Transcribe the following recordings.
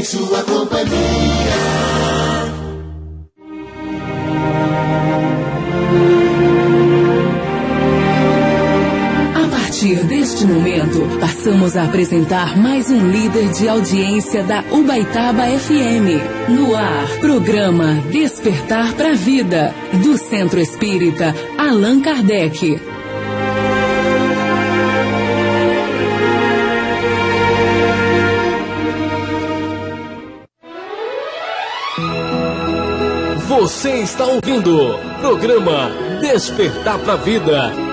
sua companhia. A partir deste momento, passamos a apresentar mais um líder de audiência da Ubaitaba FM. No ar, programa Despertar para a Vida, do Centro Espírita Allan Kardec. Você está ouvindo programa Despertar para a Vida.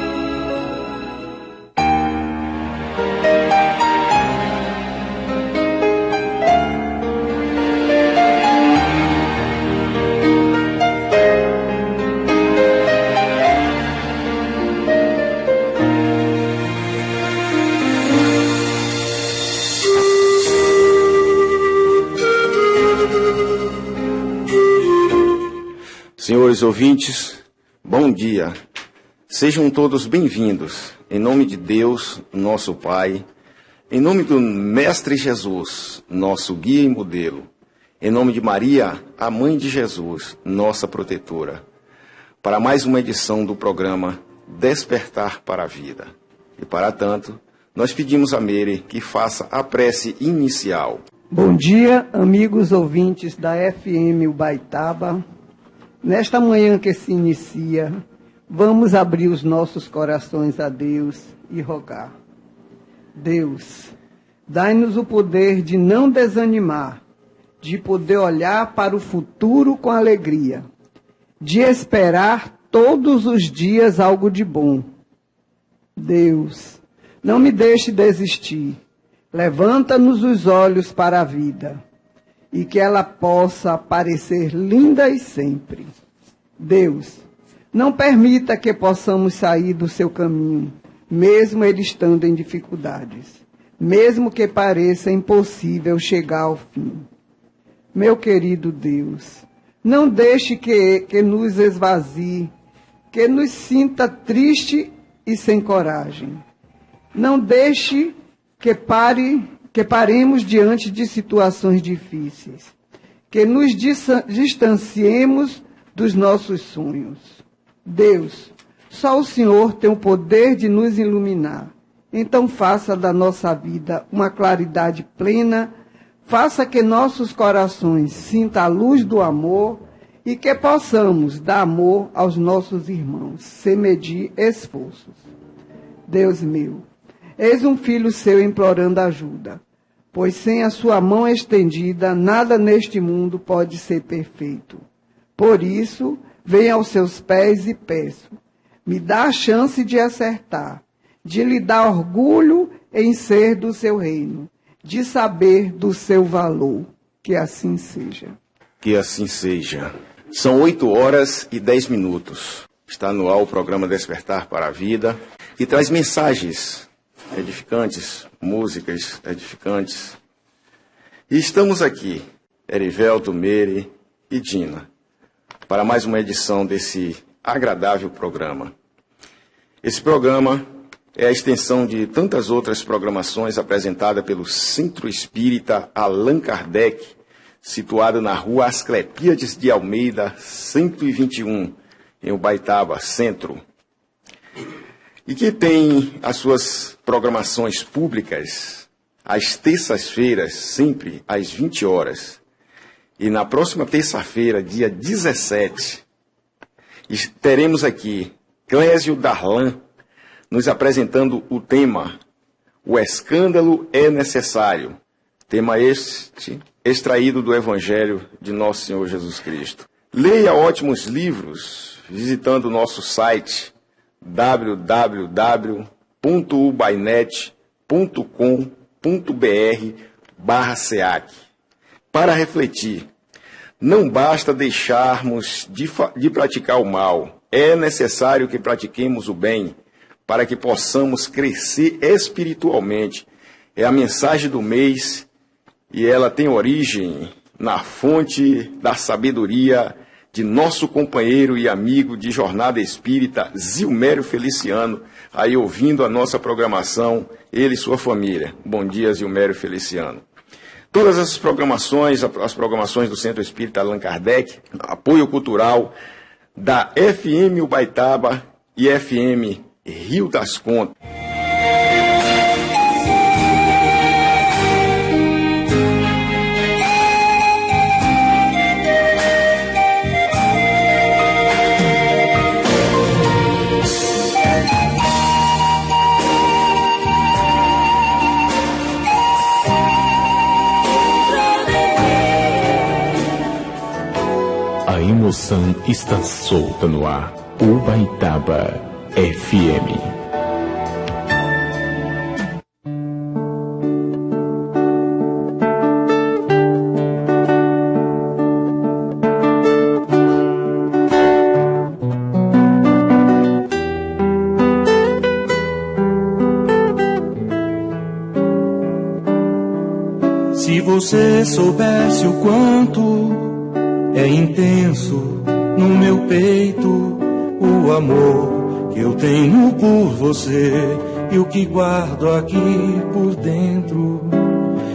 Senhores ouvintes, bom dia. Sejam todos bem-vindos. Em nome de Deus, nosso Pai, em nome do Mestre Jesus, nosso guia e modelo, em nome de Maria, a Mãe de Jesus, nossa protetora, para mais uma edição do programa Despertar para a Vida. E para tanto, nós pedimos a Meire que faça a prece inicial. Bom dia, amigos ouvintes da FM Ubaitaba. Nesta manhã que se inicia, vamos abrir os nossos corações a Deus e rogar. Deus, dai-nos o poder de não desanimar, de poder olhar para o futuro com alegria, de esperar todos os dias algo de bom. Deus, não me deixe desistir, levanta-nos os olhos para a vida, e que ela possa parecer linda e sempre. Deus, não permita que possamos sair do seu caminho, mesmo ele estando em dificuldades, mesmo que pareça impossível chegar ao fim. Meu querido Deus, não deixe que nos esvazie, que nos sinta triste e sem coragem. Não deixe que paremos diante de situações difíceis, que nos distanciemos dos nossos sonhos. Deus, só o Senhor tem o poder de nos iluminar. Então faça da nossa vida uma claridade plena, faça que nossos corações sintam a luz do amor e que possamos dar amor aos nossos irmãos, sem medir esforços. Deus meu, eis um filho seu implorando ajuda, pois sem a sua mão estendida, nada neste mundo pode ser perfeito. Por isso, venho aos seus pés e peço, me dá a chance de acertar, de lhe dar orgulho em ser do seu reino, de saber do seu valor. Que assim seja. Que assim seja. São 8h10. Está no ar o programa Despertar para a Vida, que traz mensagens edificantes, músicas edificantes. E estamos aqui, Erivelto, Meire e Dina, para mais uma edição desse agradável programa. Esse programa é a extensão de tantas outras programações apresentadas pelo Centro Espírita Allan Kardec, situado na rua Asclepíades de Almeida, 121, em Ubaitaba, Centro. E que tem as suas programações públicas às terças-feiras, sempre às 20 horas. E na próxima terça-feira, dia 17, teremos aqui Clésio Darlan nos apresentando o tema O Escândalo é Necessário. Tema este extraído do Evangelho de Nosso Senhor Jesus Cristo. Leia ótimos livros visitando o nosso site www.ubainet.com.br/SEAC. Para refletir, não basta deixarmos de praticar o mal, é necessário que pratiquemos o bem para que possamos crescer espiritualmente. É a mensagem do mês e ela tem origem na fonte da sabedoria de nosso companheiro e amigo de Jornada Espírita, Zilmério Feliciano, aí ouvindo a nossa programação, ele e sua família. Bom dia, Zilmério Feliciano. Todas essas programações, as programações do Centro Espírita Allan Kardec, apoio cultural da FM Ubaitaba e FM Rio das Contas. A emoção está solta no ar. Ubaitaba FM. Se você soubesse o quanto é intenso no meu peito o amor que eu tenho por você e o que guardo aqui por dentro.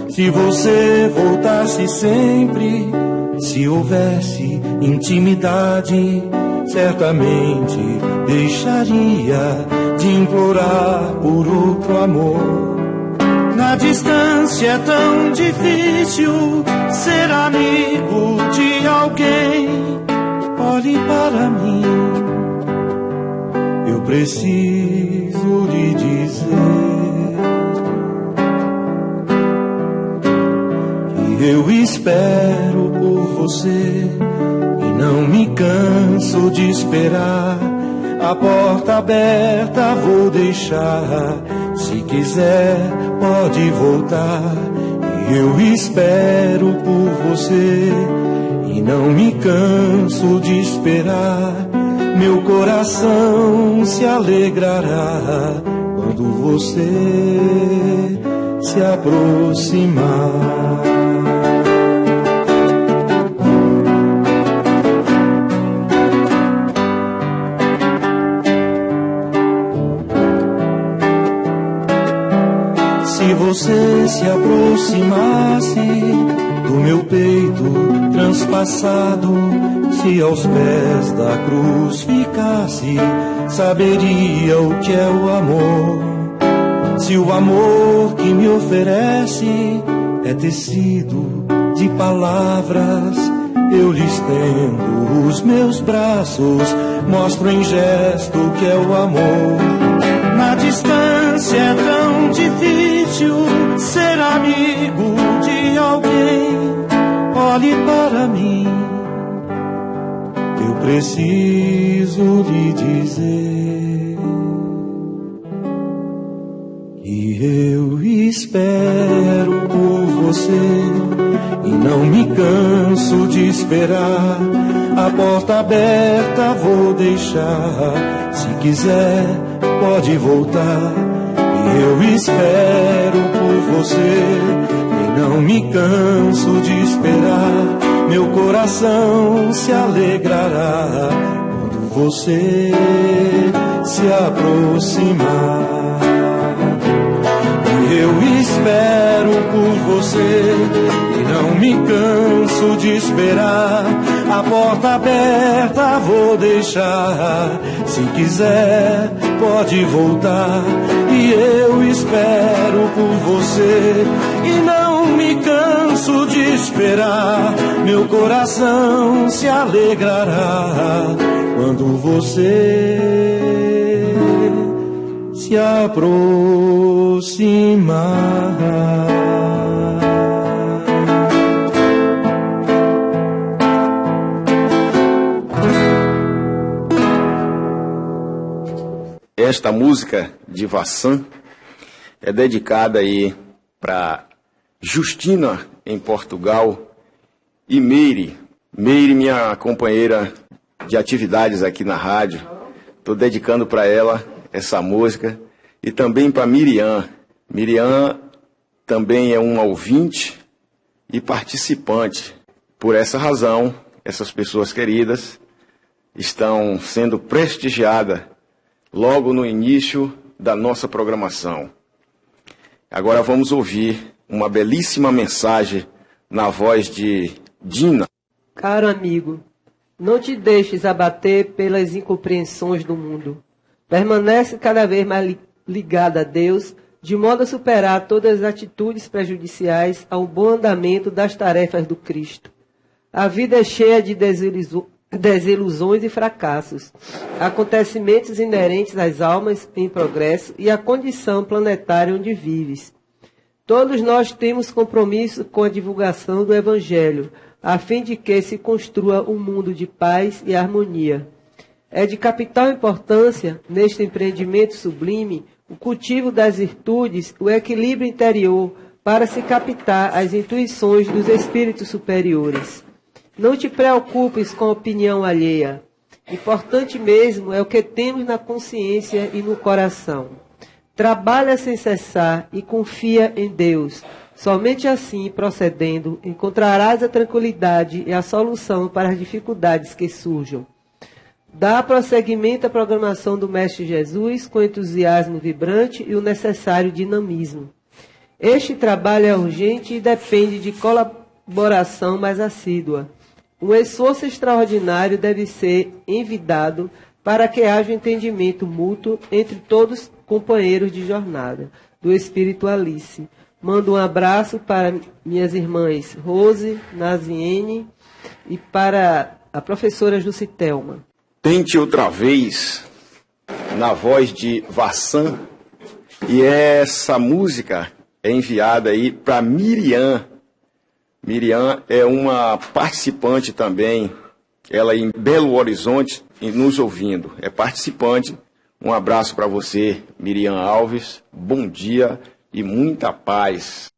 Se você voltasse sempre, se houvesse intimidade, certamente deixaria de implorar por outro amor. Na distância é tão difícil ser amigo de alguém. Olhe para mim, eu preciso lhe dizer que eu espero por você e não me canso de esperar. A porta aberta vou deixar, se quiser pode voltar. Eu espero por você e não me canso de esperar. Meu coração se alegrará quando você se aproximar. Se você se aproximasse do meu peito transpassado, se aos pés da cruz ficasse, saberia o que é o amor. Se o amor que me oferece é tecido de palavras, eu lhe estendo os meus braços, mostro em gesto o que é o amor. Na distância é tão difícil ser amigo de alguém. Olhe para mim, eu preciso lhe dizer que eu espero por você e não me canso de esperar. A porta aberta vou deixar, se quiser pode voltar. E eu espero por você e não me canso de esperar. Meu coração se alegrará quando você se aproximar. E eu espero por você e não me canso de esperar. A porta aberta vou deixar, se quiser pode voltar. E eu espero por você e não me canso de esperar. Meu coração se alegrará quando você se aproximar. Esta música de Vassan é dedicada aí para Justina, em Portugal, e Meire, minha companheira de atividades aqui na rádio. Estou dedicando para ela essa música e também para Miriam. Miriam também é uma ouvinte e participante. Por essa razão, essas pessoas queridas estão sendo prestigiadas logo no início da nossa programação. Agora vamos ouvir uma belíssima mensagem na voz de Dina. Caro amigo, não te deixes abater pelas incompreensões do mundo. Permanece cada vez mais ligado a Deus, de modo a superar todas as atitudes prejudiciais ao bom andamento das tarefas do Cristo. A vida é cheia de desilusões e fracassos, acontecimentos inerentes às almas em progresso e à condição planetária onde vives. Todos nós temos compromisso com a divulgação do Evangelho, a fim de que se construa um mundo de paz e harmonia. É de capital importância, neste empreendimento sublime, o cultivo das virtudes, o equilíbrio interior, para se captar as intuições dos espíritos superiores. Não te preocupes com a opinião alheia. Importante mesmo é o que temos na consciência e no coração. Trabalha sem cessar e confia em Deus. Somente assim, procedendo, encontrarás a tranquilidade e a solução para as dificuldades que surjam. Dá prosseguimento à programação do Mestre Jesus com entusiasmo vibrante e o necessário dinamismo. Este trabalho é urgente e depende de colaboração mais assídua. Um esforço extraordinário deve ser envidado para que haja um entendimento mútuo entre todos os companheiros de jornada do Espírito Alice. Mando um abraço para minhas irmãs Rose, Naziene e para a professora Jusitelma. Tente outra vez, na voz de Vassan, e essa música é enviada aí para Miriam. Miriam é uma participante também, ela em Belo Horizonte, nos ouvindo, é participante. Um abraço para você, Miriam Alves, bom dia e muita paz.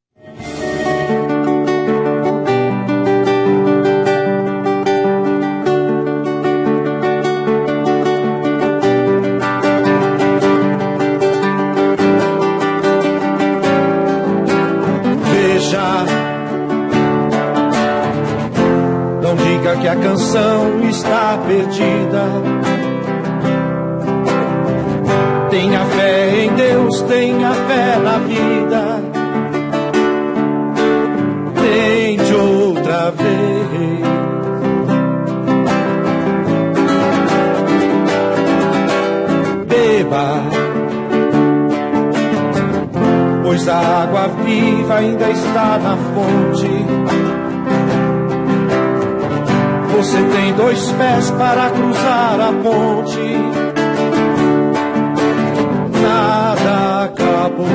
Não diga que a canção está perdida. Tenha fé em Deus, tenha fé na vida. Tente outra vez. Beba, pois a água viva ainda está na fonte. Você tem 2 pés para cruzar a ponte. Nada acabou.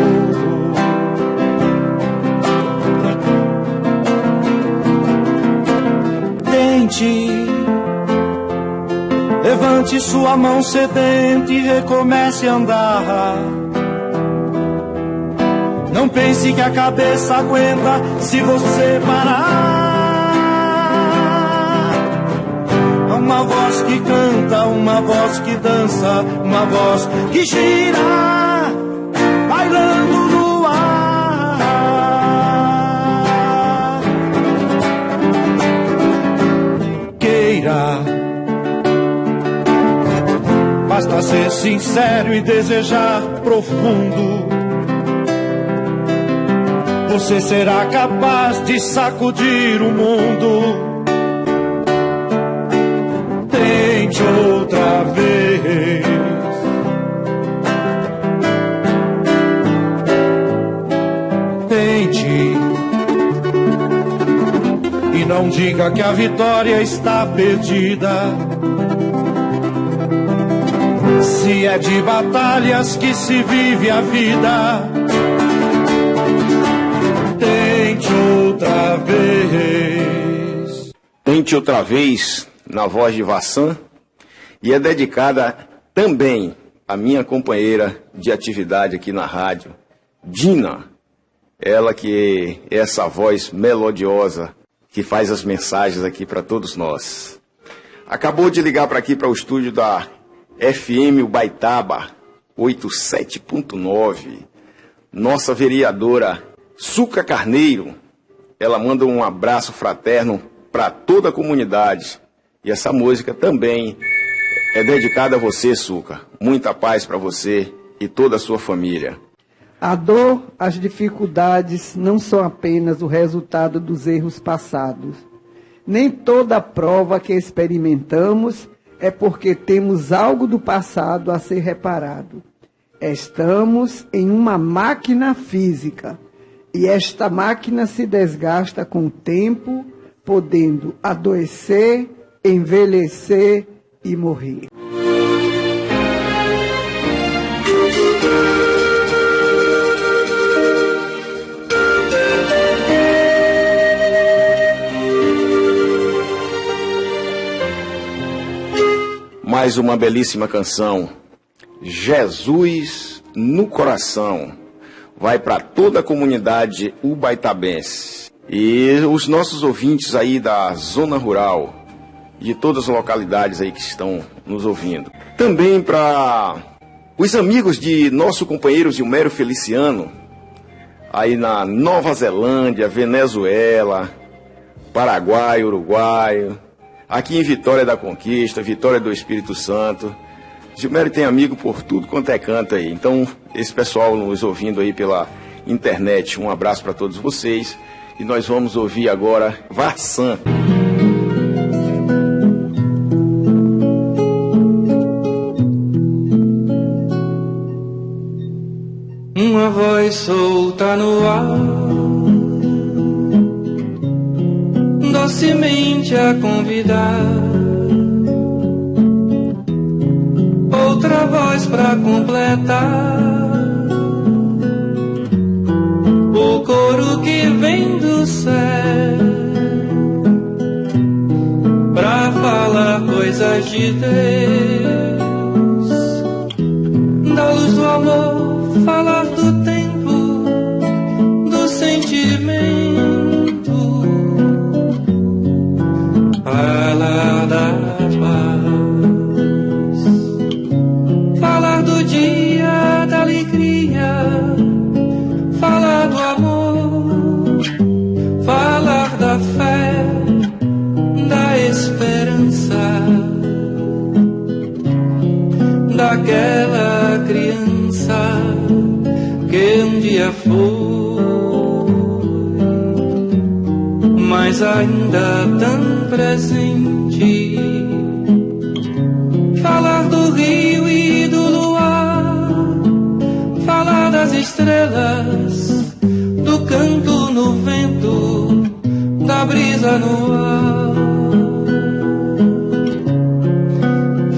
Tente. Levante sua mão sedenta e recomece a andar. Não pense que a cabeça aguenta se você parar. Uma voz que canta, uma voz que dança, uma voz que gira, bailando no ar. Queira, basta ser sincero e desejar profundo. Você será capaz de sacudir o mundo. Tente outra vez. Tente. E não diga que a vitória está perdida. Se é de batalhas que se vive a vida. Tente outra vez. Tente outra vez, na voz de Vassan, e é dedicada também à minha companheira de atividade aqui na rádio, Dina. Ela que é essa voz melodiosa que faz as mensagens aqui para todos nós. Acabou de ligar para aqui para o estúdio da FM Ubaitaba 87.9, nossa vereadora Suca Carneiro. Ela manda um abraço fraterno para toda a comunidade. E essa música também é dedicada a você, Suca. Muita paz para você e toda a sua família. A dor, as dificuldades não são apenas o resultado dos erros passados. Nem toda prova que experimentamos é porque temos algo do passado a ser reparado. Estamos em uma máquina física e esta máquina se desgasta com o tempo, podendo adoecer, envelhecer e morrer. Mais uma belíssima canção, Jesus no Coração, vai para toda a comunidade ubaitabense. E os nossos ouvintes aí da zona rural, de todas as localidades aí que estão nos ouvindo. Também para os amigos de nosso companheiro Gilmério Feliciano, aí na Nova Zelândia, Venezuela, Paraguai, Uruguai, aqui em Vitória da Conquista, Vitória do Espírito Santo. Gilmério tem amigo por tudo quanto é canto aí. Então, esse pessoal nos ouvindo aí pela internet, um abraço para todos vocês. E nós vamos ouvir agora Varsan. Uma voz solta no ar, docemente a convidar, outra voz pra completar o coro que vem do céu, pra falar coisas de Deus, da luz do amor, falar do tempo, do sentimento, falar da paz, falar do dia, da alegria, falar do amor, falar da fé, da esperança, daquela criança que um dia foi, mas ainda tão presente. Falar do rio e do luar, falar das estrelas, do canto no vento, da brisa no ar,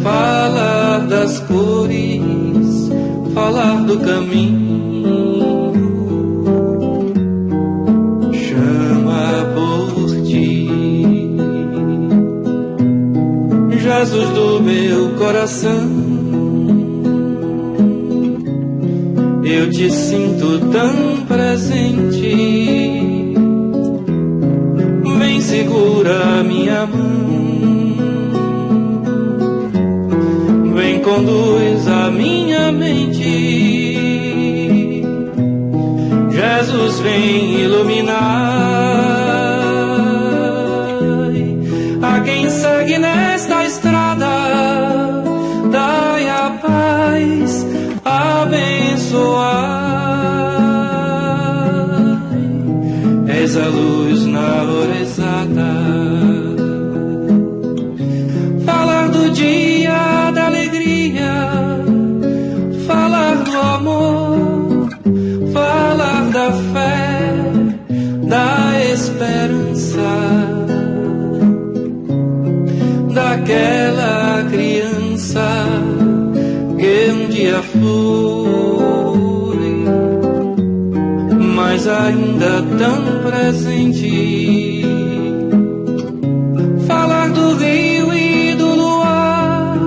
falar das cores, falar do caminho, chama por ti, Jesus do meu coração. Eu te sinto tão presente, vem segura a minha mão, vem conduz a minha mente, Jesus vem iluminar a quem segue nesta estrada, dai a paz, abençoai, és a luz na hora exata, falar do dia, da alegria, falar do amor, falar da fé, da esperança, daquela criança que um dia foi, mas ainda tão presente. Falar do rio e do luar,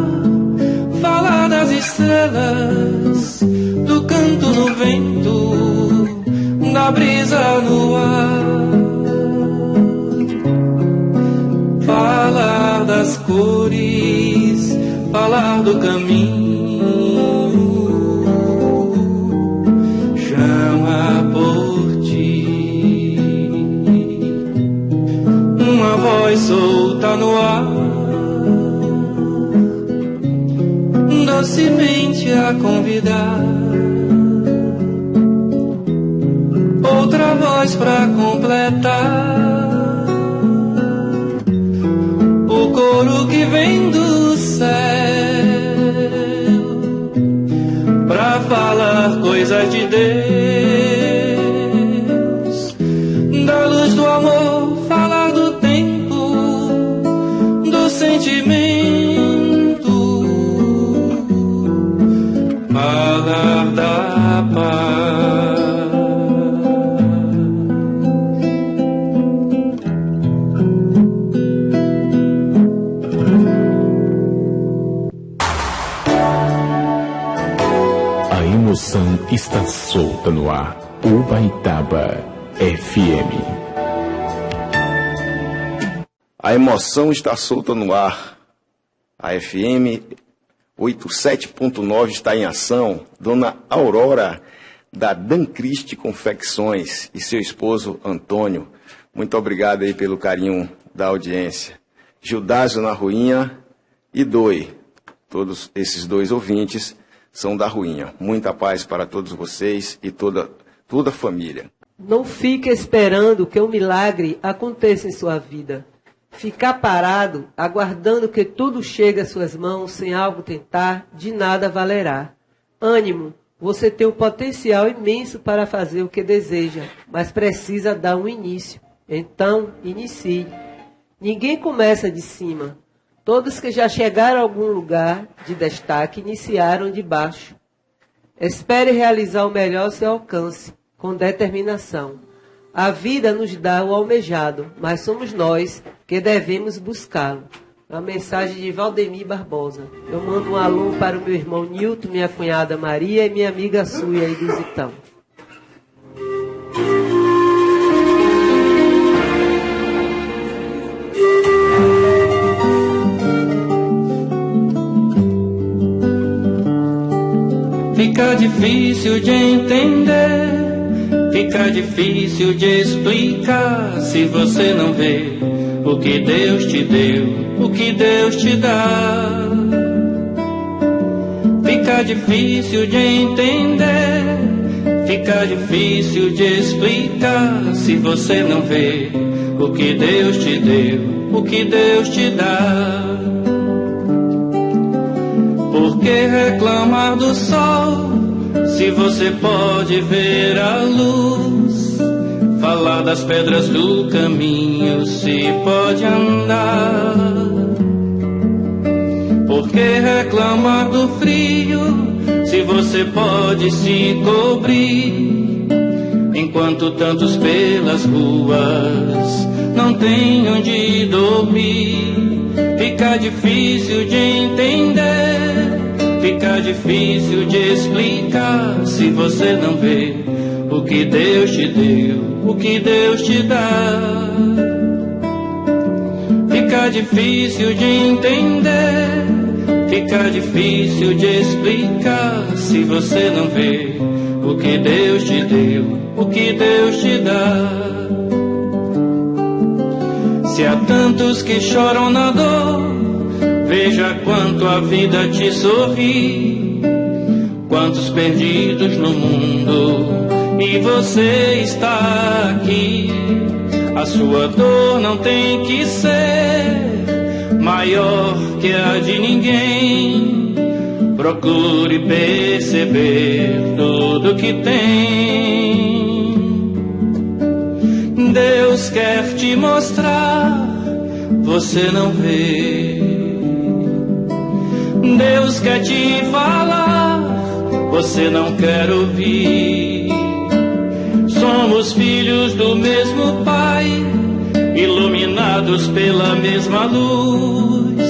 falar das estrelas, do canto no vento, da brisa no ar, falar das cores, falar do caminho, chama por ti, uma voz solta no ar, docemente a convidar, voz pra completar o coro que vem do céu, pra falar coisas de Deus, da luz do amor, falar do tempo, do sentimento, falar da paz. A emoção está solta no ar. Ubaitaba FM. A emoção está solta no ar. A FM 87.9 está em ação. Dona Aurora, da Dan Christie Confecções, e seu esposo Antônio. Muito obrigado aí pelo carinho da audiência. Gildásio na Ruinha e Doi. Todos esses dois ouvintes são da Ruinha. Muita paz para todos vocês e toda a família. Não fique esperando que um milagre aconteça em sua vida. Ficar parado, aguardando que tudo chegue às suas mãos sem algo tentar, de nada valerá. Ânimo, você tem um potencial imenso para fazer o que deseja, mas precisa dar um início. Então, inicie. Ninguém começa de cima. Todos que já chegaram a algum lugar de destaque iniciaram de baixo. Espere realizar o melhor ao seu alcance, com determinação. A vida nos dá o almejado, mas somos nós que devemos buscá-lo. A mensagem de Valdemir Barbosa. Eu mando um alô para o meu irmão Nilton, minha cunhada Maria e minha amiga Suia aí do Zitão. Fica difícil de entender, fica difícil de explicar, se você não vê o que Deus te deu, o que Deus te dá. Fica difícil de entender, fica difícil de explicar, se você não vê o que Deus te deu, o que Deus te dá. Por que reclamar do sol, se você pode ver a luz? Falar das pedras do caminho, se pode andar. Por que reclamar do frio, se você pode se cobrir? Enquanto tantos pelas ruas não têm onde dormir. Fica difícil de entender, fica difícil de explicar, se você não vê o que Deus te deu, o que Deus te dá. Fica difícil de entender, fica difícil de explicar, se você não vê o que Deus te deu, o que Deus te dá. Se há tantos que choram na dor, veja quanto a vida te sorri. Quantos perdidos no mundo, e você está aqui. A sua dor não tem que ser maior que a de ninguém. Procure perceber tudo que tem. Deus quer te mostrar, você não vê. Deus quer te falar, você não quer ouvir. Somos filhos do mesmo Pai, iluminados pela mesma luz.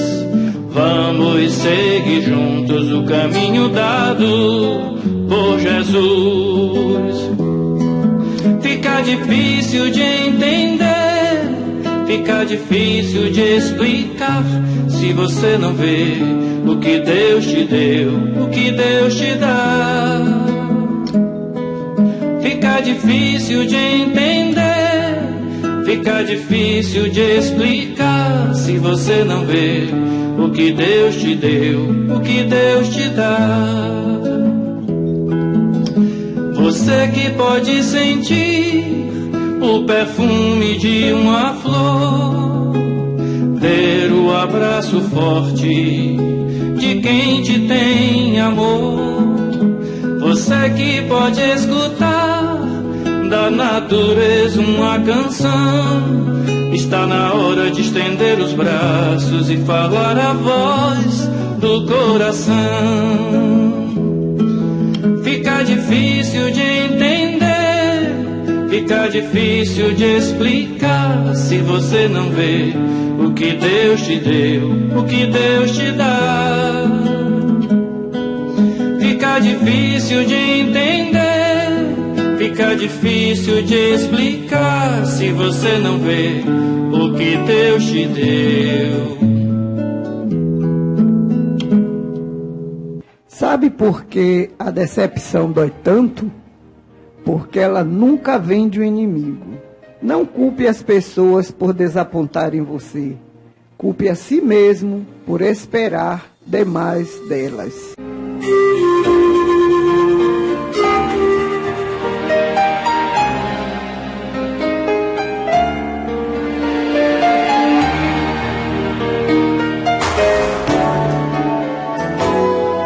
Vamos seguir juntos o caminho dado por Jesus. Fica difícil de entender, fica difícil de explicar, se você não vê o que Deus te deu, o que Deus te dá. Fica difícil de entender, fica difícil de explicar, se você não vê o que Deus te deu, o que Deus te dá. Você que pode sentir o perfume de uma flor, ter o abraço forte de quem te tem amor. Você que pode escutar da natureza uma canção, está na hora de estender os braços e falar a voz do coração. Fica difícil de entender, fica difícil de explicar, se você não vê o que Deus te deu, o que Deus te dá. Fica difícil de entender, fica difícil de explicar, se você não vê o que Deus te deu. Sabe por que a decepção dói tanto? Porque ela nunca vem de um inimigo. Não culpe as pessoas por desapontarem você. Culpe a si mesmo por esperar demais delas.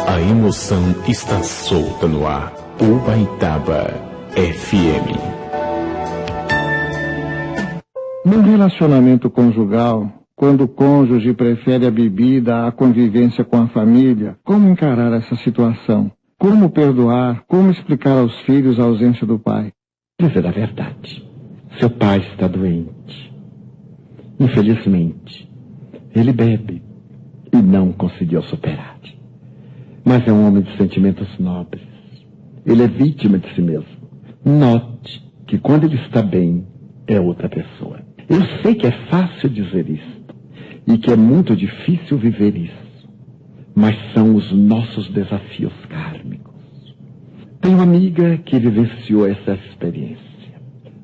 A emoção está solta no ar. Ubaitaba FM. No relacionamento conjugal, quando o cônjuge prefere a bebida à convivência com a família, como encarar essa situação? Como perdoar? Como explicar aos filhos a ausência do pai? Dizer a verdade. Seu pai está doente. Infelizmente, ele bebe e não conseguiu superar. Mas é um homem de sentimentos nobres. Ele é vítima de si mesmo. Note que quando ele está bem, é outra pessoa. Eu sei que é fácil dizer isto e que é muito difícil viver isso, mas são os nossos desafios kármicos. Tenho uma amiga que vivenciou essa experiência.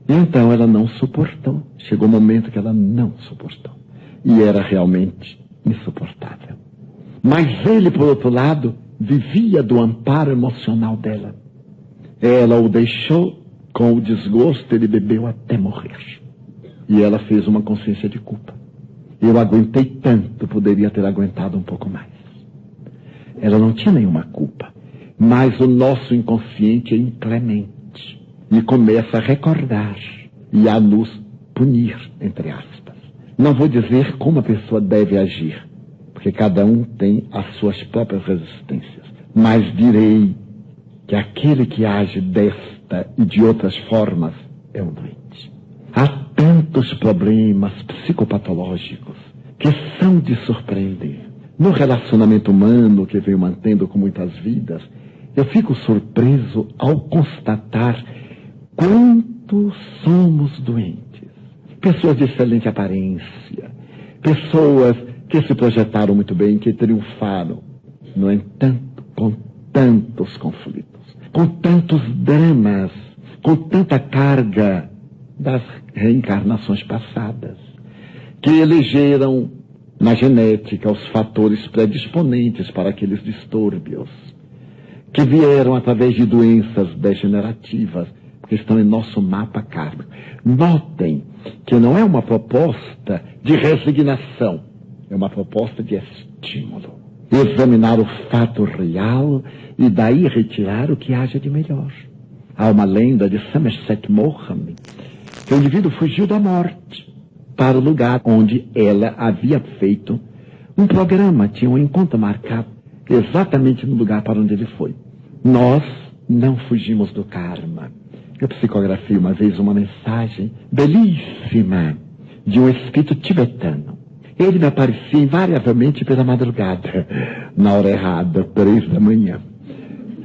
E então ela não suportou. Chegou um momento que ela não suportou. E era realmente insuportável. Mas ele, por outro lado, vivia do amparo emocional dela. Ela o deixou com o desgosto, ele bebeu até morrer. E ela fez uma consciência de culpa. Eu aguentei tanto, poderia ter aguentado um pouco mais. Ela não tinha nenhuma culpa, mas o nosso inconsciente é inclemente e começa a recordar e a nos punir, entre aspas. Não vou dizer como a pessoa deve agir, porque cada um tem as suas próprias resistências. Mas direi que aquele que age desta e de outras formas é um doente. Há tantos problemas psicopatológicos que são de surpreender. No relacionamento humano que venho mantendo com muitas vidas, eu fico surpreso ao constatar quanto somos doentes. Pessoas de excelente aparência, pessoas que se projetaram muito bem, que triunfaram. No entanto, com tantos conflitos, com tantos dramas, com tanta carga das reencarnações passadas, que elegeram na genética os fatores predisponentes para aqueles distúrbios, que vieram através de doenças degenerativas, que estão em nosso mapa kármico. Notem que não é uma proposta de resignação, é uma proposta de estímulo. Examinar o fato real e daí retirar o que haja de melhor. Há uma lenda de Somerset Maugham, que o indivíduo fugiu da morte para o lugar onde ela havia feito um programa, tinha um encontro marcado, exatamente no lugar para onde ele foi. Nós não fugimos do karma. Eu psicografei uma vez uma mensagem belíssima de um espírito tibetano. Ele me aparecia invariavelmente pela madrugada, na hora errada, 3 da manhã.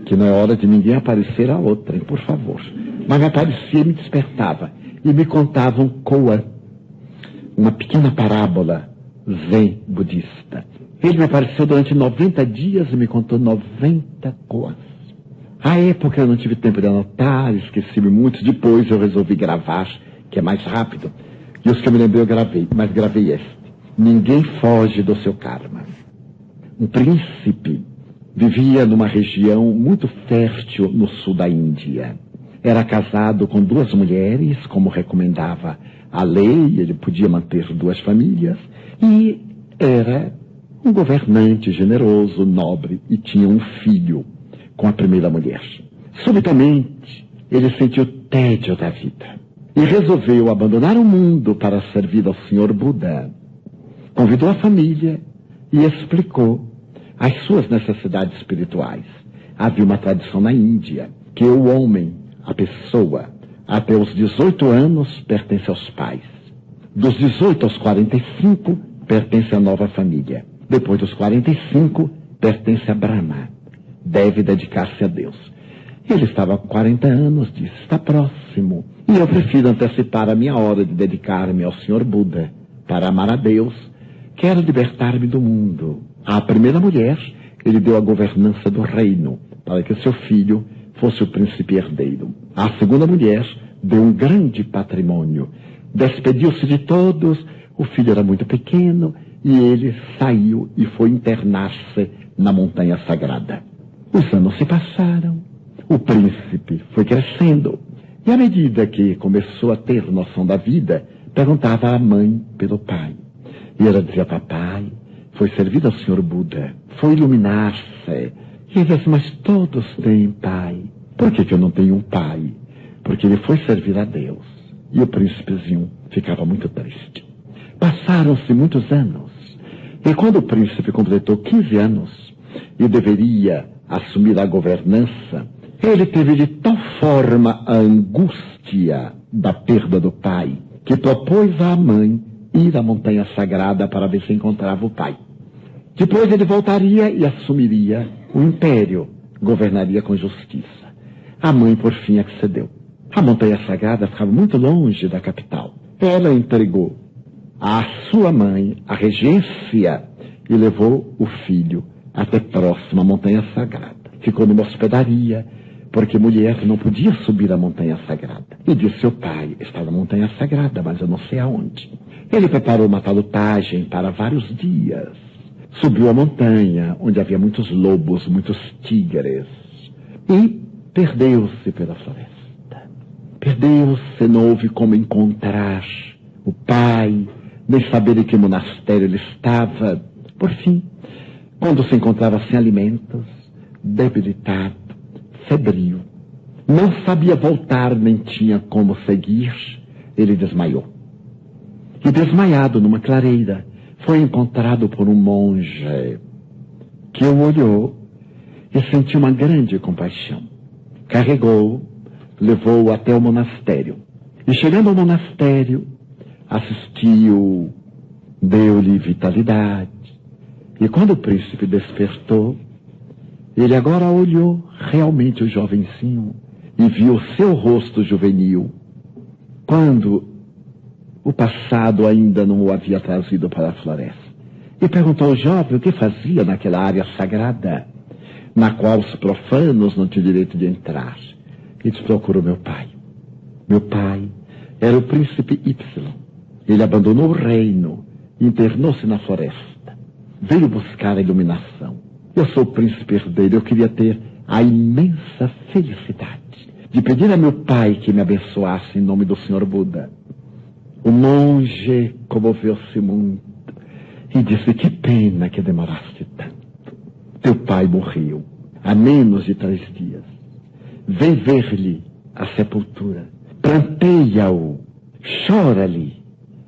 Que não é hora de ninguém aparecer a outrem, por favor. Mas me aparecia e me despertava. E me contava um koan, uma pequena parábola zen budista. Ele me apareceu durante 90 dias e me contou 90 koans. À época eu não tive tempo de anotar, esqueci-me muito. Depois eu resolvi gravar, que é mais rápido. E os que eu me lembrei eu gravei, mas gravei este. Ninguém foge do seu karma. Um príncipe vivia numa região muito fértil no sul da Índia. Era casado com 2 mulheres, como recomendava a lei, ele podia manter 2 famílias, e era um governante generoso, nobre, e tinha um filho com a primeira mulher. Subitamente, ele sentiu tédio da vida e resolveu abandonar o mundo para servir ao Senhor Buda. Convidou a família e explicou as suas necessidades espirituais. Havia uma tradição na Índia que o homem, a pessoa, até os 18 anos pertence aos pais. Dos 18 aos 45, pertence à nova família. Depois dos 45, pertence a Brahma. Deve dedicar-se a Deus. Ele estava com 40 anos, disse, está próximo. E eu prefiro antecipar a minha hora de dedicar-me ao Senhor Buda para amar a Deus. Quero libertar-me do mundo. À primeira mulher, ele deu a governança do reino, para que seu filho fosse o príncipe herdeiro. À segunda mulher, deu um grande patrimônio. Despediu-se de todos, o filho era muito pequeno, e ele saiu e foi internar-se na montanha sagrada. Os anos se passaram, o príncipe foi crescendo, e à medida que começou a ter noção da vida, perguntava à mãe pelo pai. E ela dizia, papai, foi servir ao Senhor Buda, foi iluminar-se. E ele disse, mas todos têm pai. Por que eu não tenho um pai? Porque ele foi servir a Deus. E o príncipezinho ficava muito triste. Passaram-se muitos anos. E quando o príncipe completou 15 anos e deveria assumir a governança, ele teve de tal forma a angústia da perda do pai, que propôs à mãe ir à montanha sagrada para ver se encontrava o pai. Depois ele voltaria e assumiria o império, governaria com justiça. A mãe, por fim, accedeu. A montanha sagrada ficava muito longe da capital. Ela entregou à sua mãe a regência e levou o filho até próxima à montanha sagrada. Ficou numa hospedaria, porque mulher não podia subir a montanha sagrada. E disse, seu pai está na montanha sagrada, mas eu não sei aonde. Ele preparou uma talutagem para vários dias. Subiu a montanha, onde havia muitos lobos, muitos tigres. E perdeu-se pela floresta. Perdeu-se, não houve como encontrar o pai, nem saber em que monastério ele estava. Por fim, quando se encontrava sem alimentos, debilitado, febril, não sabia voltar, nem tinha como seguir, ele desmaiou. E desmaiado numa clareira, foi encontrado por um monge que o olhou e sentiu uma grande compaixão. Carregou, levou-o até o monastério. E chegando ao monastério, assistiu, deu-lhe vitalidade. E quando o príncipe despertou, ele agora olhou realmente o jovencinho e viu o seu rosto juvenil, quando o passado ainda não o havia trazido para a floresta. E perguntou ao jovem o que fazia naquela área sagrada, na qual os profanos não tinham direito de entrar. E disse, procurou meu pai. Meu pai era o príncipe Y. Ele abandonou o reino, internou-se na floresta. Veio buscar a iluminação. Eu sou o príncipe herdeiro, eu queria ter a imensa felicidade de pedir a meu pai que me abençoasse em nome do Senhor Buda. O monge comoveu-se muito e disse, que pena que demoraste tanto. Teu pai morreu há menos de 3 dias. Vem ver-lhe a sepultura, pranteia-o, chora-lhe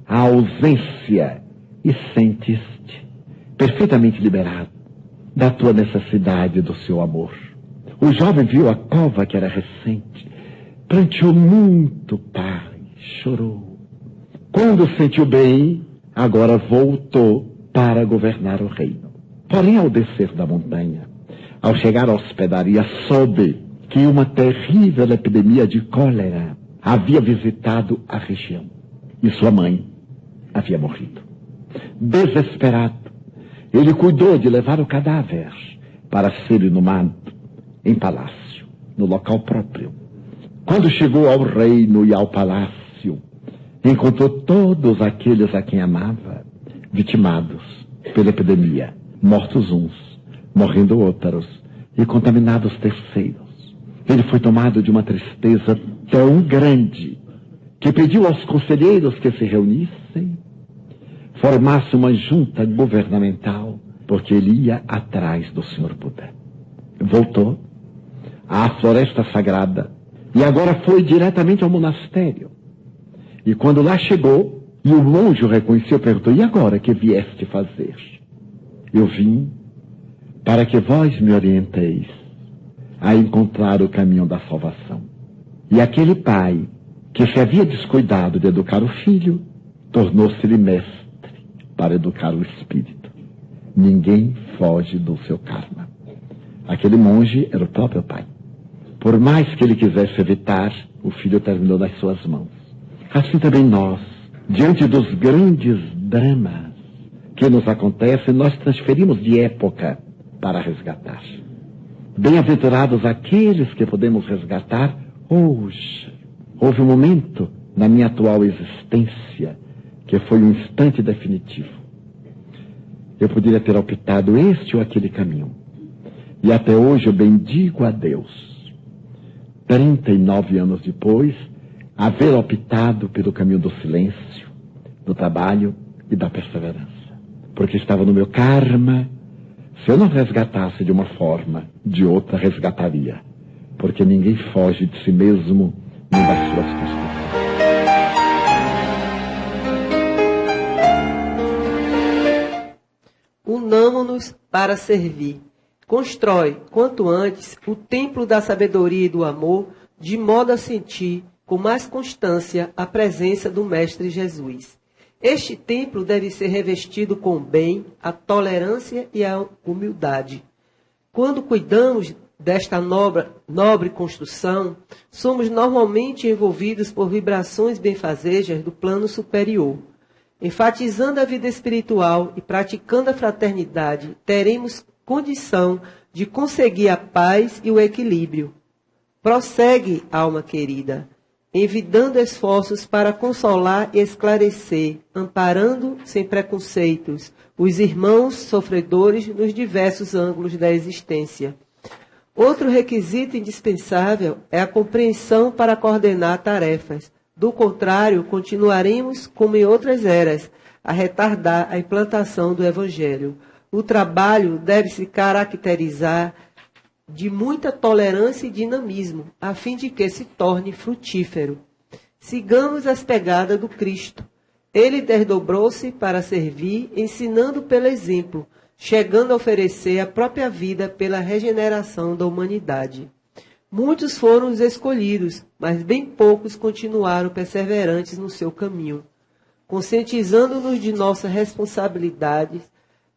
a ausência e sente-te perfeitamente liberado da tua necessidade e do seu amor. O jovem viu a cova que era recente, pranteou muito, pai, chorou. Quando sentiu bem, agora voltou para governar o reino. Porém, ao descer da montanha, ao chegar à hospedaria, soube que uma terrível epidemia de cólera havia visitado a região. E sua mãe havia morrido. Desesperado, ele cuidou de levar o cadáver para ser inumado em palácio, no local próprio. Quando chegou ao reino e ao palácio, encontrou todos aqueles a quem amava, vitimados pela epidemia, mortos uns, morrendo outros, e contaminados terceiros. Ele foi tomado de uma tristeza tão grande que pediu aos conselheiros que se reunissem, formasse uma junta governamental, porque ele ia atrás do Senhor Buda. Voltou à floresta sagrada e agora foi diretamente ao monastério. E quando lá chegou, e o monge o reconheceu, perguntou: e agora que vieste fazer? Eu vim para que vós me orienteis a encontrar o caminho da salvação. E aquele pai que se havia descuidado de educar o filho, tornou-se-lhe mestre para educar o espírito. Ninguém foge do seu karma. Aquele monge era o próprio pai. Por mais que ele quisesse evitar, o filho terminou nas suas mãos. Assim também nós, diante dos grandes dramas que nos acontecem, nós transferimos de época para resgatar. Bem-aventurados aqueles que podemos resgatar hoje. Houve um momento na minha atual existência que foi um instante definitivo. Eu poderia ter optado este ou aquele caminho. E até hoje eu bendigo a Deus, 39 anos depois, haver optado pelo caminho do silêncio, do trabalho e da perseverança. Porque estava no meu karma. Se eu não resgatasse de uma forma, de outra resgataria. Porque ninguém foge de si mesmo nem das suas constâncias. Unamo-nos para servir. Constrói, quanto antes, o templo da sabedoria e do amor, de modo a sentir, com mais constância, a presença do Mestre Jesus. Este templo deve ser revestido com o bem, a tolerância e a humildade. Quando cuidamos desta nobre construção, somos normalmente envolvidos por vibrações benfazejas do plano superior. Enfatizando a vida espiritual e praticando a fraternidade, teremos condição de conseguir a paz e o equilíbrio. Prossegue, alma querida, envidando esforços para consolar e esclarecer, amparando sem preconceitos os irmãos sofredores nos diversos ângulos da existência. Outro requisito indispensável é a compreensão para coordenar tarefas. Do contrário, continuaremos, como em outras eras, a retardar a implantação do Evangelho. O trabalho deve se caracterizar de muita tolerância e dinamismo, a fim de que se torne frutífero. Sigamos as pegadas do Cristo. Ele desdobrou-se para servir, ensinando pelo exemplo, chegando a oferecer a própria vida pela regeneração da humanidade. Muitos foram os escolhidos, mas bem poucos continuaram perseverantes no seu caminho. Conscientizando-nos de nossas responsabilidades,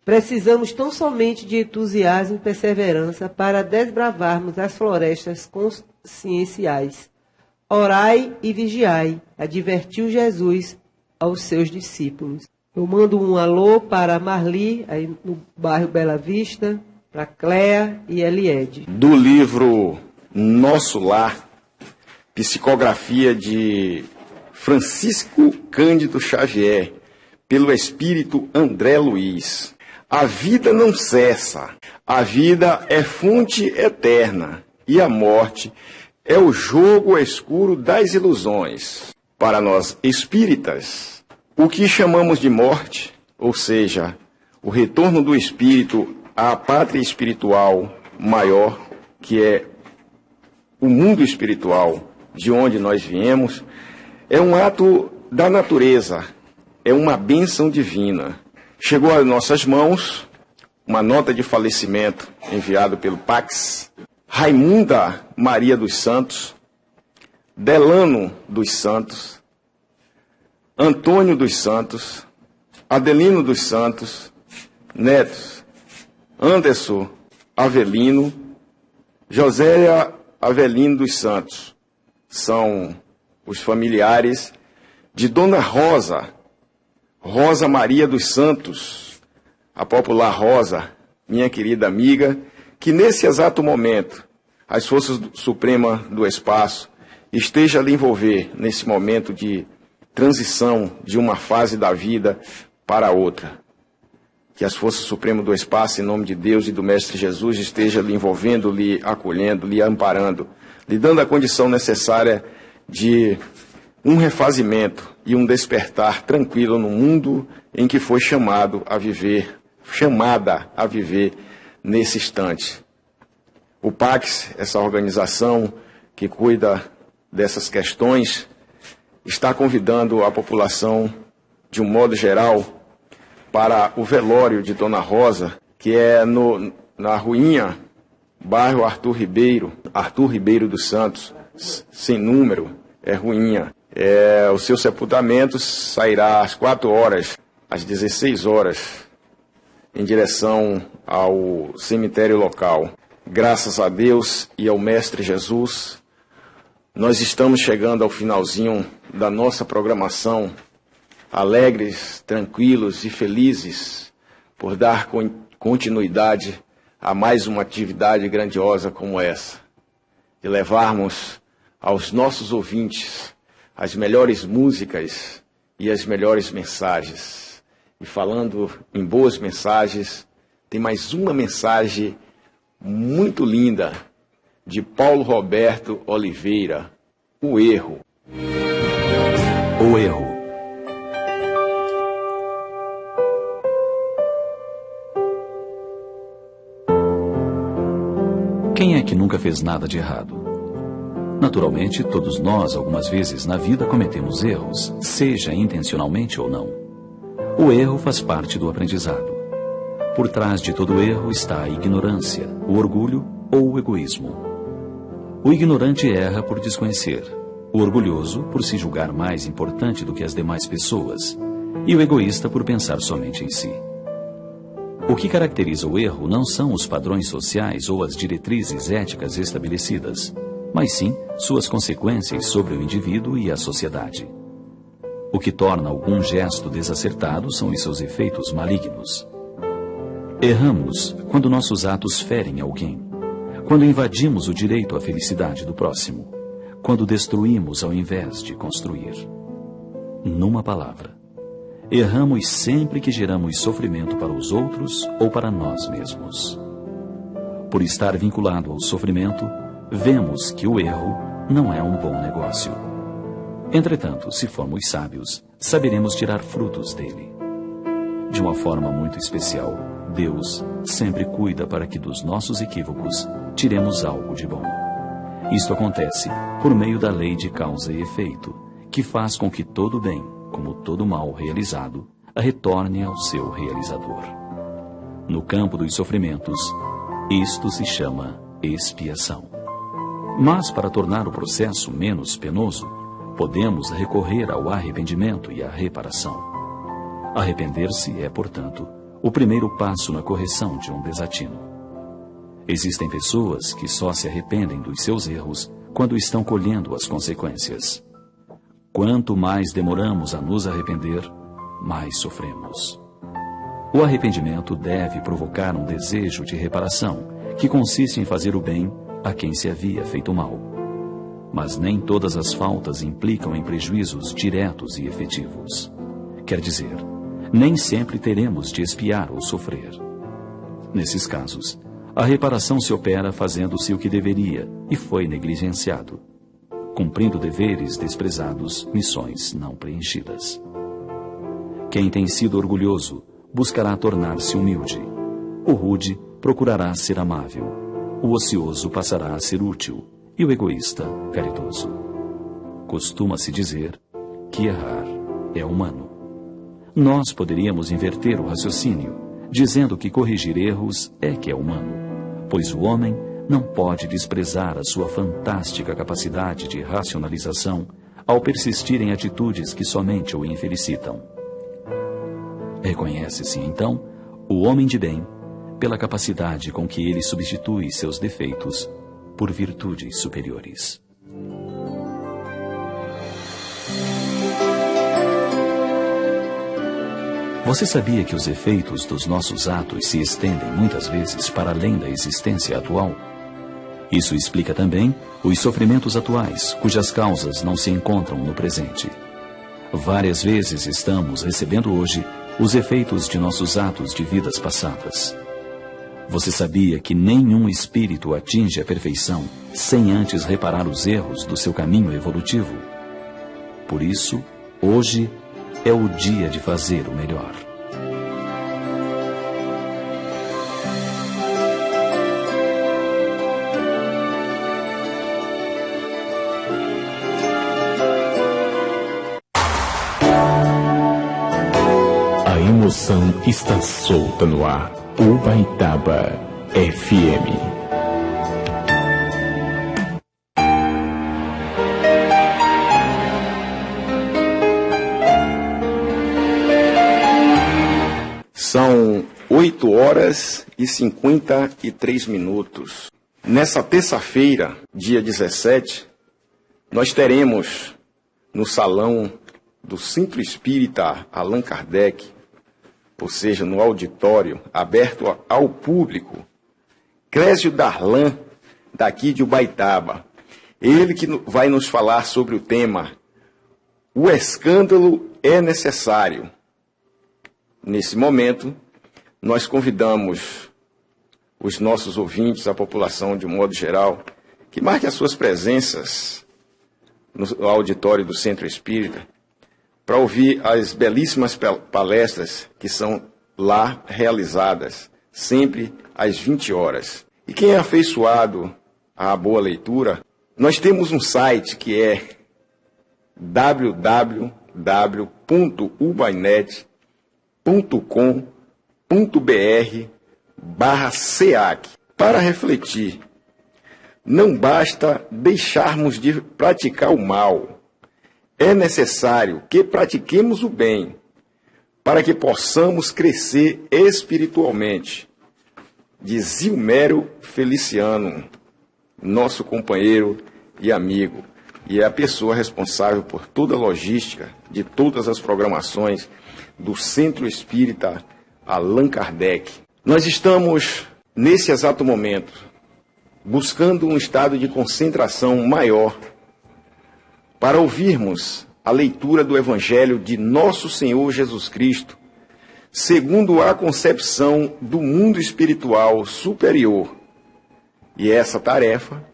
precisamos tão somente de entusiasmo e perseverança para desbravarmos as florestas conscienciais. Orai e vigiai, advertiu Jesus aos seus discípulos. Eu mando um alô para Marli, aí no bairro Bela Vista, para Cléa e Eliede. Do livro Nosso Lar, psicografia de Francisco Cândido Xavier, pelo espírito André Luiz. A vida não cessa, a vida é fonte eterna, e a morte é o jogo escuro das ilusões. Para nós espíritas, o que chamamos de morte, ou seja, o retorno do espírito à pátria espiritual maior, que é o mundo espiritual de onde nós viemos, é um ato da natureza, é uma bênção divina. Chegou às nossas mãos uma nota de falecimento enviada pelo Pax. Raimunda Maria dos Santos, Delano dos Santos, Antônio dos Santos, Adelino dos Santos, netos, Anderson Avelino, Josélia Avelino dos Santos. São os familiares de Dona Rosa Maria dos Santos, a popular Rosa, minha querida amiga, que nesse exato momento, as Forças Supremas do Espaço esteja a lhe envolver nesse momento de transição de uma fase da vida para outra. Que as Forças Supremas do Espaço, em nome de Deus e do Mestre Jesus, esteja lhe envolvendo, lhe acolhendo, lhe amparando, lhe dando a condição necessária de um refazimento e um despertar tranquilo no mundo em que foi chamada a viver nesse instante. O PAX, essa organização que cuida dessas questões, está convidando a população, de um modo geral, para o velório de Dona Rosa, que é na Ruinha, bairro Arthur Ribeiro dos Santos, sem número, é Ruinha. O seu sepultamento sairá às 4 horas, às 16 horas, em direção ao cemitério local. Graças a Deus e ao Mestre Jesus, nós estamos chegando ao finalzinho da nossa programação, alegres, tranquilos e felizes por dar continuidade a mais uma atividade grandiosa como essa, e levarmos aos nossos ouvintes as melhores músicas e as melhores mensagens. E falando em boas mensagens, tem mais uma mensagem muito linda de Paulo Roberto Oliveira, O Erro. O erro. Quem é que nunca fez nada de errado? Naturalmente, todos nós, algumas vezes na vida, cometemos erros, seja intencionalmente ou não. O erro faz parte do aprendizado. Por trás de todo erro está a ignorância, o orgulho ou o egoísmo. O ignorante erra por desconhecer, o orgulhoso por se julgar mais importante do que as demais pessoas, e o egoísta por pensar somente em si. O que caracteriza o erro não são os padrões sociais ou as diretrizes éticas estabelecidas, mas sim suas consequências sobre o indivíduo e a sociedade. O que torna algum gesto desacertado são os seus efeitos malignos. Erramos quando nossos atos ferem alguém, quando invadimos o direito à felicidade do próximo, quando destruímos ao invés de construir. Numa palavra, erramos sempre que geramos sofrimento para os outros ou para nós mesmos. Por estar vinculado ao sofrimento, vemos que o erro não é um bom negócio. Entretanto, se formos sábios, saberemos tirar frutos dele. De uma forma muito especial, Deus sempre cuida para que dos nossos equívocos tiremos algo de bom. Isto acontece por meio da lei de causa e efeito, que faz com que todo bem, como todo mal realizado, retorne ao seu realizador. No campo dos sofrimentos, isto se chama expiação. Mas, para tornar o processo menos penoso, podemos recorrer ao arrependimento e à reparação. Arrepender-se é, portanto, o primeiro passo na correção de um desatino. Existem pessoas que só se arrependem dos seus erros quando estão colhendo as consequências. Quanto mais demoramos a nos arrepender, mais sofremos. O arrependimento deve provocar um desejo de reparação, que consiste em fazer o bem a quem se havia feito mal. Mas nem todas as faltas implicam em prejuízos diretos e efetivos. Quer dizer, nem sempre teremos de expiar ou sofrer. Nesses casos, a reparação se opera fazendo-se o que deveria e foi negligenciado, cumprindo deveres desprezados, missões não preenchidas. Quem tem sido orgulhoso buscará tornar-se humilde. O rude procurará ser amável. O ocioso passará a ser útil e o egoísta, caridoso. Costuma-se dizer que errar é humano. Nós poderíamos inverter o raciocínio, dizendo que corrigir erros é que é humano, pois o homem não pode desprezar a sua fantástica capacidade de racionalização ao persistir em atitudes que somente o infelicitam. Reconhece-se, então, o homem de bem pela capacidade com que ele substitui seus defeitos por virtudes superiores. Você sabia que os efeitos dos nossos atos se estendem muitas vezes para além da existência atual? Isso explica também os sofrimentos atuais, cujas causas não se encontram no presente. Várias vezes estamos recebendo hoje os efeitos de nossos atos de vidas passadas. Você sabia que nenhum espírito atinge a perfeição sem antes reparar os erros do seu caminho evolutivo? Por isso, hoje é o dia de fazer o melhor. A emoção está solta no ar. Ubaitaba FM. São 8 horas e 53 minutos. Nessa terça-feira, dia 17, nós teremos no salão do Centro Espírita Allan Kardec, ou seja, no auditório aberto ao público, Clésio Darlan, daqui de Ubaitaba. Ele que vai nos falar sobre o tema O Escândalo é Necessário. Nesse momento, nós convidamos os nossos ouvintes, a população de um modo geral, que marquem as suas presenças no auditório do Centro Espírita, para ouvir as belíssimas palestras que são lá realizadas, sempre às 20 horas. E quem é afeiçoado à boa leitura, nós temos um site que é www.ubainet.com.br/SEAC. Para refletir, não basta deixarmos de praticar o mal. É necessário que pratiquemos o bem, para que possamos crescer espiritualmente. De Zilmério Feliciano, nosso companheiro e amigo, e é a pessoa responsável por toda a logística de todas as programações do Centro Espírita Allan Kardec. Nós estamos, nesse exato momento, buscando um estado de concentração maior para ouvirmos a leitura do Evangelho de Nosso Senhor Jesus Cristo, segundo a concepção do mundo espiritual superior. E essa tarefa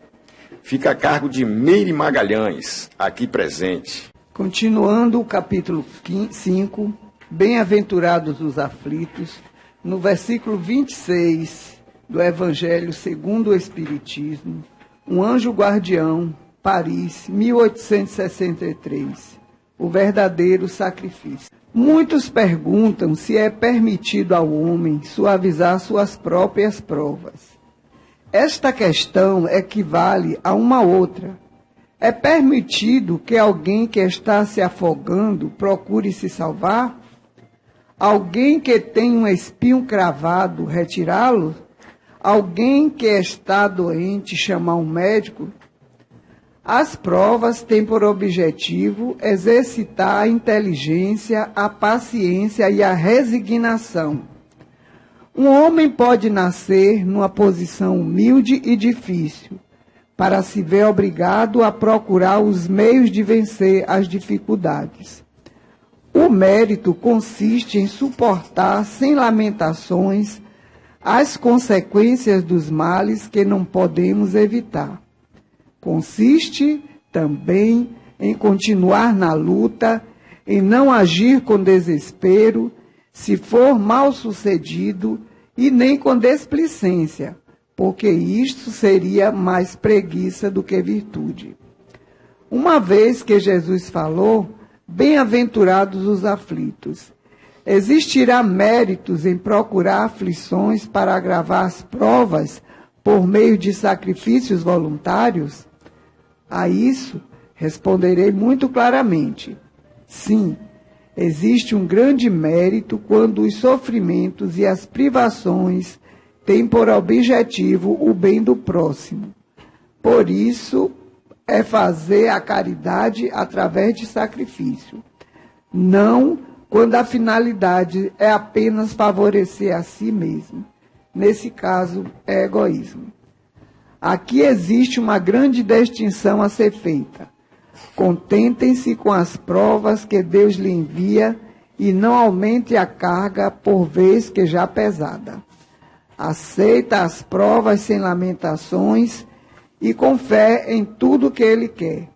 fica a cargo de Meire Magalhães, aqui presente. Continuando o capítulo 5, Bem-aventurados os aflitos, no versículo 26 do Evangelho segundo o Espiritismo, um anjo guardião, Paris, 1863, o verdadeiro sacrifício. Muitos perguntam se é permitido ao homem suavizar suas próprias provas. Esta questão equivale a uma outra. É permitido que alguém que está se afogando procure se salvar? Alguém que tem um espinho cravado, retirá-lo? Alguém que está doente, chamar um médico? As provas têm por objetivo exercitar a inteligência, a paciência e a resignação. Um homem pode nascer numa posição humilde e difícil, para se ver obrigado a procurar os meios de vencer as dificuldades. O mérito consiste em suportar sem lamentações as consequências dos males que não podemos evitar. Consiste também em continuar na luta, em não agir com desespero, se for mal sucedido, e nem com desplicência, porque isto seria mais preguiça do que virtude. Uma vez que Jesus falou, bem-aventurados os aflitos, existirá méritos em procurar aflições para agravar as provas por meio de sacrifícios voluntários? A isso responderei muito claramente. Sim, existe um grande mérito quando os sofrimentos e as privações têm por objetivo o bem do próximo. Por isso, é fazer a caridade através de sacrifício. Não quando a finalidade é apenas favorecer a si mesmo. Nesse caso, é egoísmo. Aqui existe uma grande distinção a ser feita. Contentem-se com as provas que Deus lhe envia e não aumente a carga por vez que já pesada. aceita as provas sem lamentações e com fé em tudo que ele quer.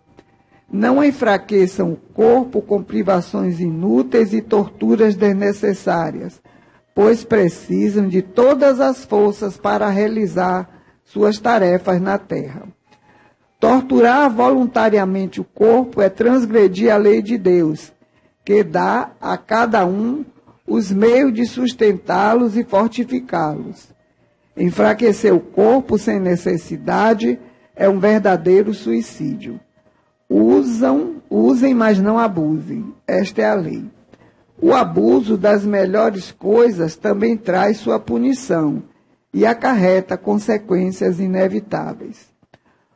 Não enfraqueçam o corpo com privações inúteis e torturas desnecessárias, pois precisam de todas as forças para realizar suas tarefas na terra. Torturar voluntariamente o corpo é transgredir a lei de Deus, que dá a cada um os meios de sustentá-los e fortificá-los. Enfraquecer o corpo sem necessidade é um verdadeiro suicídio. Usem, mas não abusem. Esta é a lei. O abuso das melhores coisas também traz sua punição e acarreta consequências inevitáveis.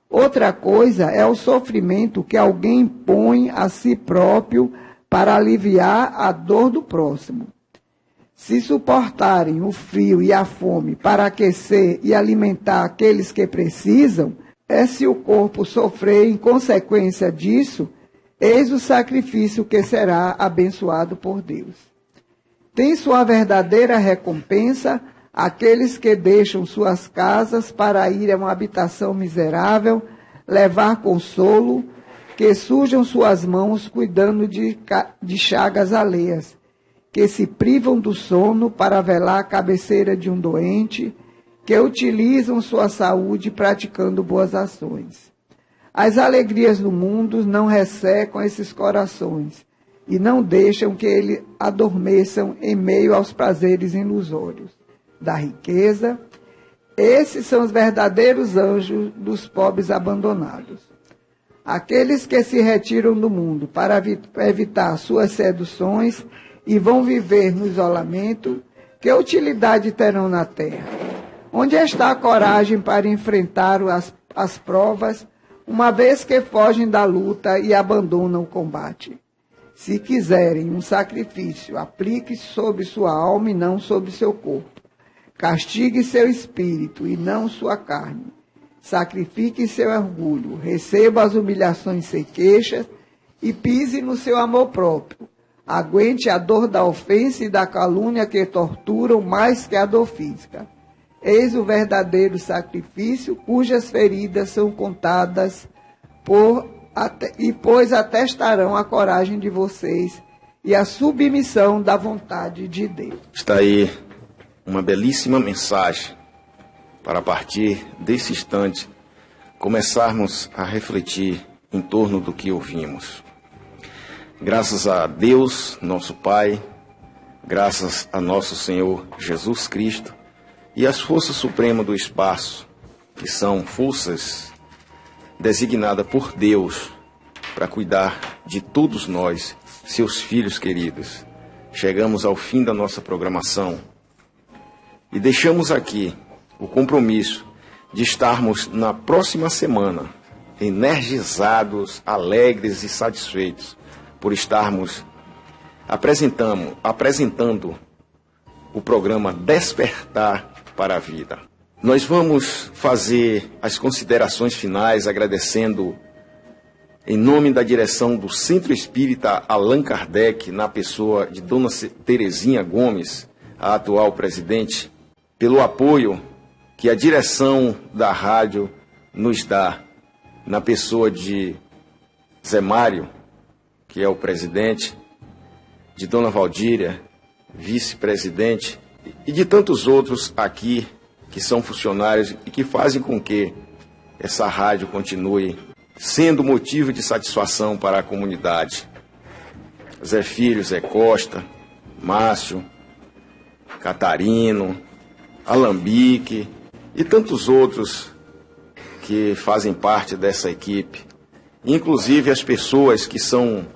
Outra coisa é o sofrimento que alguém impõe a si próprio para aliviar a dor do próximo. Se suportarem o frio e a fome para aquecer e alimentar aqueles que precisam, se o corpo sofrer em consequência disso, eis o sacrifício que será abençoado por Deus. Tem sua verdadeira recompensa aqueles que deixam suas casas para ir a uma habitação miserável, levar consolo, que sujam suas mãos cuidando de chagas alheias, que se privam do sono para velar a cabeceira de um doente, que utilizam sua saúde praticando boas ações. As alegrias do mundo não ressecam esses corações e não deixam que eles adormeçam em meio aos prazeres ilusórios da riqueza. Esses são os verdadeiros anjos dos pobres abandonados. Aqueles que se retiram do mundo para evitar suas seduções e vão viver no isolamento, que utilidade terão na terra? Onde está a coragem para enfrentar as provas, uma vez que fogem da luta e abandonam o combate? Se quiserem um sacrifício, aplique sobre sua alma e não sobre seu corpo. Castigue seu espírito e não sua carne. Sacrifique seu orgulho, receba as humilhações sem queixas e pise no seu amor próprio. Aguente a dor da ofensa e da calúnia que torturam mais que a dor física. Eis o verdadeiro sacrifício, cujas feridas são contadas pois atestarão a coragem de vocês e a submissão da vontade de Deus. Está aí uma belíssima mensagem para, a partir desse instante, começarmos a refletir em torno do que ouvimos. Graças a Deus, nosso Pai, graças a nosso Senhor Jesus Cristo, e as forças supremas do espaço, que são forças designadas por Deus para cuidar de todos nós, seus filhos queridos. Chegamos ao fim da nossa programação e deixamos aqui o compromisso de estarmos na próxima semana energizados, alegres e satisfeitos por estarmos apresentando o programa Despertar para a Vida. Nós vamos fazer as considerações finais agradecendo em nome da direção do Centro Espírita Allan Kardec, na pessoa de Dona Terezinha Gomes, a atual presidente, pelo apoio que a direção da rádio nos dá, na pessoa de Zé Mário, que é o presidente, de Dona Valdíria, vice-presidente, e de tantos outros aqui que são funcionários e que fazem com que essa rádio continue sendo motivo de satisfação para a comunidade. Zé Filho, Zé Costa, Márcio, Catarino, Alambique e tantos outros que fazem parte dessa equipe. Inclusive as pessoas que são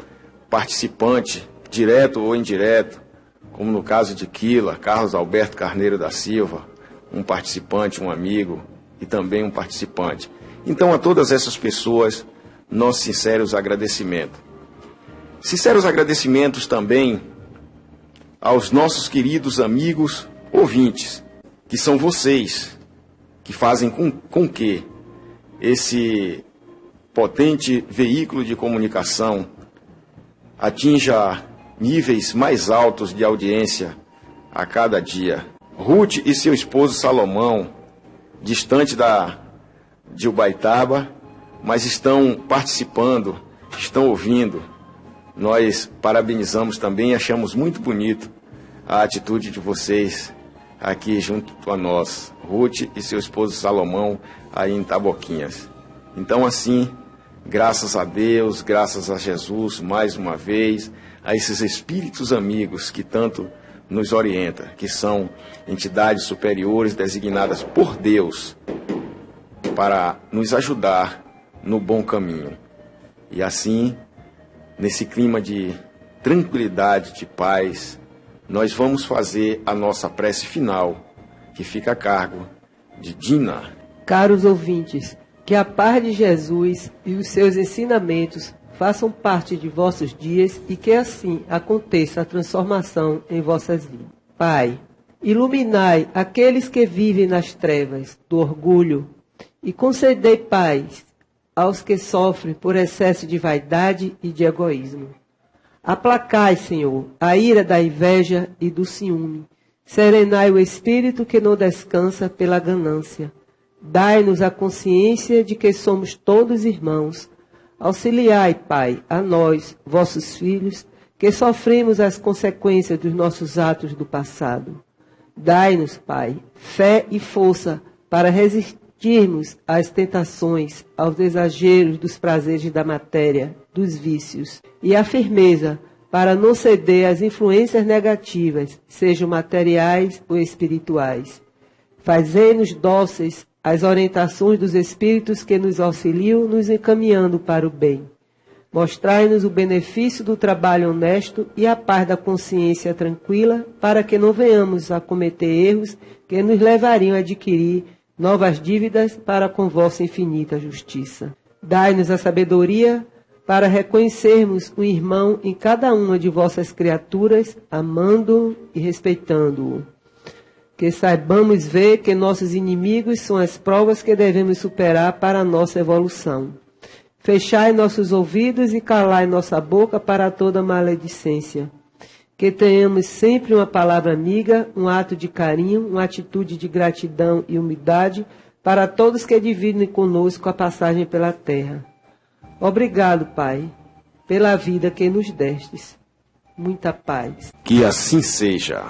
participantes, direto ou indireto, como no caso de Quila, Carlos Alberto Carneiro da Silva, um participante, um amigo e também um participante. Então, a todas essas pessoas, nossos sinceros agradecimentos. Sinceros agradecimentos também aos nossos queridos amigos ouvintes, que são vocês, que fazem com que esse potente veículo de comunicação atinja níveis mais altos de audiência a cada dia. Ruth e seu esposo Salomão, distante de Ubaitaba, mas estão participando, estão ouvindo. Nós parabenizamos também, achamos muito bonito a atitude de vocês aqui junto a nós, Ruth e seu esposo Salomão, aí em Taboquinhas. Então, assim, graças a Deus, graças a Jesus, mais uma vez, a esses espíritos amigos que tanto nos orientam, que são entidades superiores designadas por Deus para nos ajudar no bom caminho. E assim, nesse clima de tranquilidade, de paz, nós vamos fazer a nossa prece final, que fica a cargo de Dina. Caros ouvintes, que a paz de Jesus e os seus ensinamentos façam parte de vossos dias e que assim aconteça a transformação em vossas vidas. Pai, iluminai aqueles que vivem nas trevas do orgulho e concedei paz aos que sofrem por excesso de vaidade e de egoísmo. Aplacai, Senhor, a ira da inveja e do ciúme. Serenai o espírito que não descansa pela ganância. Dai-nos a consciência de que somos todos irmãos. Auxiliai, Pai, a nós, vossos filhos, que sofremos as consequências dos nossos atos do passado. Dai-nos, Pai, fé e força para resistirmos às tentações, aos exageros dos prazeres da matéria, dos vícios, e a firmeza para não ceder às influências negativas, sejam materiais ou espirituais. Fazei-nos dóceis às orientações dos Espíritos que nos auxiliam, nos encaminhando para o bem. Mostrai-nos o benefício do trabalho honesto e a paz da consciência tranquila, para que não venhamos a cometer erros que nos levariam a adquirir novas dívidas para com vossa infinita justiça. Dai-nos a sabedoria para reconhecermos o irmão em cada uma de vossas criaturas, amando-o e respeitando-o. Que saibamos ver que nossos inimigos são as provas que devemos superar para a nossa evolução. Fechai nossos ouvidos e calai nossa boca para toda maledicência. Que tenhamos sempre uma palavra amiga, um ato de carinho, uma atitude de gratidão e humildade para todos que dividem conosco a passagem pela terra. Obrigado, Pai, pela vida que nos destes. Muita paz. Que assim seja.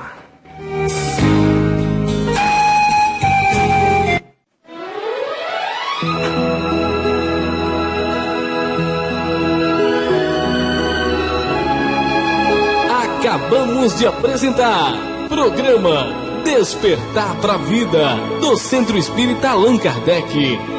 Acabamos de apresentar programa Despertar para a Vida, do Centro Espírita Allan Kardec.